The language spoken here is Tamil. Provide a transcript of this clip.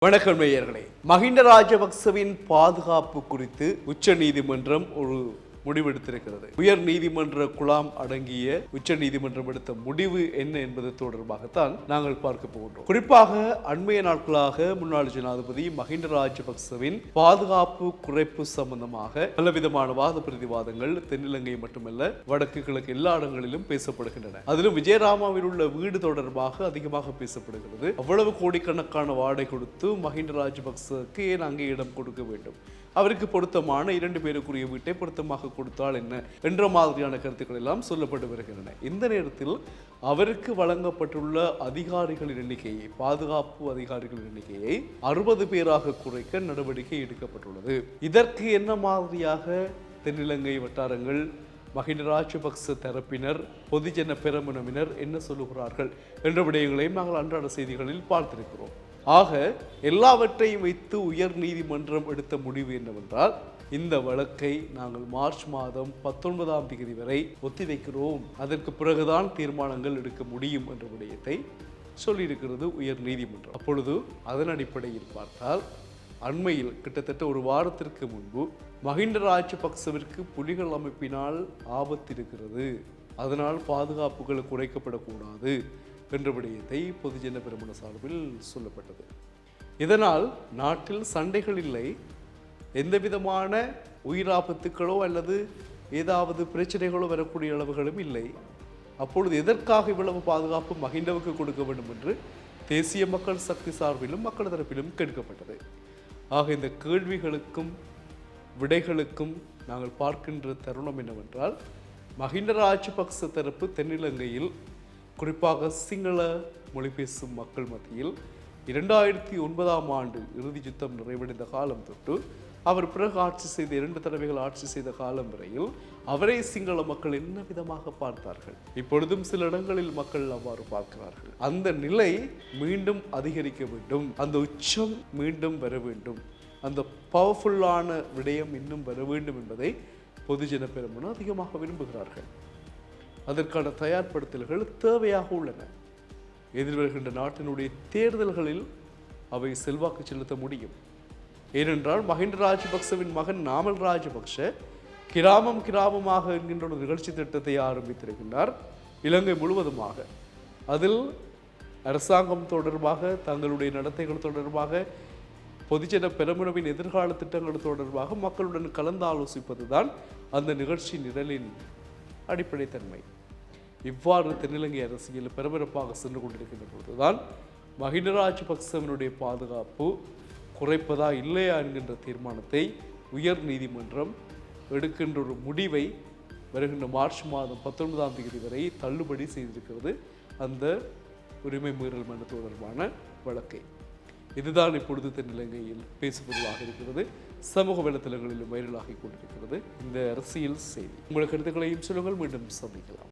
வணக்கம் நேயர்களே. மஹிந்த ராஜபக்சவின் பாதுகாப்பு குறித்து உச்ச நீதிமன்றம் ஒரு முடிவெடுத்திருக்கிறது. உயர் நீதிமன்ற குழாம் அடங்கிய உச்ச நீதிமன்றம் எடுத்த முடிவு என்ன என்பது தொடர்பாகத்தான் நாங்கள் பார்க்க போகின்றோம். குறிப்பாக அண்மைய நாட்களாக முன்னாள் ஜனாதிபதி மஹிந்த ராஜபக்சவின் பாதுகாப்பு குறைப்பு சம்பந்தமாக பலவிதமான வாத பிரதிவாதங்கள் தென்னிலங்கை மட்டுமல்ல வடக்கு கிழக்கு எல்லா இடங்களிலும் பேசப்படுகின்றன. அதிலும் விஜயராமாவில் உள்ள வீடு தொடர்பாக அதிகமாக பேசப்படுகிறது. அவ்வளவு கோடிக்கணக்கான வாடகை கொடுத்து மஹிந்த ராஜபக்சவுக்கு ஏன் அங்கே இடம் கொடுக்க வேண்டும், அவருக்கு பொருத்தமான 2 பேருக்குரிய வீட்டை பொருத்தமாக கொடுத்தால் என்ன என்ற மாதிரியான கருத்துக்கள் எல்லாம் சொல்லப்பட்டு வருகின்றன. இந்த நேரத்தில் அவருக்கு வழங்கப்பட்டுள்ள அதிகாரிகளின் எண்ணிக்கையை, பாதுகாப்பு அதிகாரிகளின் எண்ணிக்கையை 60 பேராக குறைக்க நடவடிக்கை எடுக்கப்பட்டுள்ளது. இதற்கு என்ன மாதிரியாக தென்னிலங்கை வட்டாரங்கள், மஹிந்த ராஜபக்ச தரப்பினர், பொதுஜன பெரமுனவினர் என்ன சொல்லுகிறார்கள் என்ற விடயங்களையும் நாங்கள் அன்றாட செய்திகளில் பார்த்திருக்கிறோம். ஆக எல்லாவற்றையும் வைத்து உயர் நீதிமன்றம் எடுத்த முடிவு என்னவென்றால், இந்த வழக்கை நாங்கள் மார்ச் மாதம் 19ஆம் தேதி வரை ஒத்திவைக்கிறோம், அதற்கு பிறகுதான் தீர்மானங்கள் எடுக்க முடியும் என்ற விடயத்தை சொல்லியிருக்கிறது உயர் நீதிமன்றம். அப்பொழுது அதன் அடிப்படையில் பார்த்தால், அண்மையில் கிட்டத்தட்ட ஒரு வாரத்திற்கு முன்பு மஹிந்த ராஜபக்சவிற்கு புலிகள் அமைப்பினால் ஆபத்து இருக்கிறது, அதனால் பாதுகாப்புகள் குறைக்கப்படக்கூடாது என்ற விடயத்தை பொதுஜன பெரமுன சார்பில் சொல்லப்பட்டது. இதனால் நாட்டில் சண்டைகள் இல்லை, எந்த விதமான உயிராபத்துக்களோ அல்லது ஏதாவது பிரச்சனைகளோ வரக்கூடிய அளவுகளும் இல்லை. அப்பொழுது எதற்காக இவ்வளவு பாதுகாப்பு மஹிந்தவுக்கு கொடுக்க வேண்டும் என்று தேசிய மக்கள் சக்தி சார்பிலும் மக்கள் தரப்பிலும் கேட்கப்பட்டது. ஆக இந்த கேள்விகளுக்கும் விடைகளுக்கும் நாங்கள் பார்க்கின்ற தருணம் என்னவென்றால், மஹிந்த ராஜபக்ச தரப்பு தென்னிலங்கையில் குறிப்பாக சிங்கள மொழி பேசும் மக்கள் மத்தியில் 2009ஆம் ஆண்டு இறுதி யுத்தம் நிறைவடைந்த காலம் தொட்டு அவர் பிறகு ஆட்சி செய்த 2 தடவைகள் ஆட்சி செய்த காலம் வரையில் அவரை சிங்கள மக்கள் என்ன விதமாக பார்த்தார்கள். இப்பொழுதும் சில இடங்களில் மக்கள் அவ்வாறு பார்க்கிறார்கள். அந்த நிலை மீண்டும் அதிகரிக்க வேண்டும், அந்த உச்சம் மீண்டும் வர வேண்டும், அந்த பவர்ஃபுல்லான விடயம் இன்னும் வர வேண்டும் என்பதை பொதுஜன பெரமுன அதிகமாக விரும்புகிறார்கள். அதற்கான தயார்படுத்தல்கள் தேவையாக உள்ளன. எதிர்வருகின்ற நாட்டினுடைய தேர்தல்களில் அவை செல்வாக்கு செலுத்த முடியும். ஏனென்றால் மஹிந்த ராஜபக்சவின் மகன் நாமல் ராஜபக்ஷ கிராமம் கிராமமாக என்கின்ற ஒரு நிகழ்ச்சி திட்டத்தை ஆரம்பித்திருக்கின்றார் இலங்கை முழுவதுமாக. அதில் அரசாங்கம் தொடர்பாக, தங்களுடைய நடத்தைகள் தொடர்பாக, பொதுஜன பெரமுனவின் எதிர்கால திட்டங்கள் தொடர்பாக மக்களுடன் கலந்து ஆலோசிப்பதுதான் அந்த நிகழ்ச்சி நிரலின் அடிப்படை தன்மை. இவ்வாறு தென்னிலங்கை அரசியல் பரபரப்பாக சென்று கொண்டிருக்கின்ற பொழுதுதான் மஹிந்த ராஜபக்சவினுடைய பாதுகாப்பு குறைப்பதா இல்லையா என்கின்ற தீர்மானத்தை உயர் நீதிமன்றம் எடுக்கின்ற ஒரு முடிவை வருகின்ற மார்ச் மாதம் 19ஆம் தேதி வரை தள்ளுபடி செய்திருக்கிறது அந்த உரிமை மீறல் மனு தொடர்பான வழக்கை. இதுதான் இப்பொழுது தென்னிலங்கையில் பேசுபொருளாக இருக்கிறது, சமூக வலைத்தளங்களிலும் வைரலாகி கொண்டிருக்கிறது இந்த அரசியல் செய்தி. உங்கள் கருத்துக்களையும் சொல்லுங்கள். மீண்டும் சந்திக்கலாம்.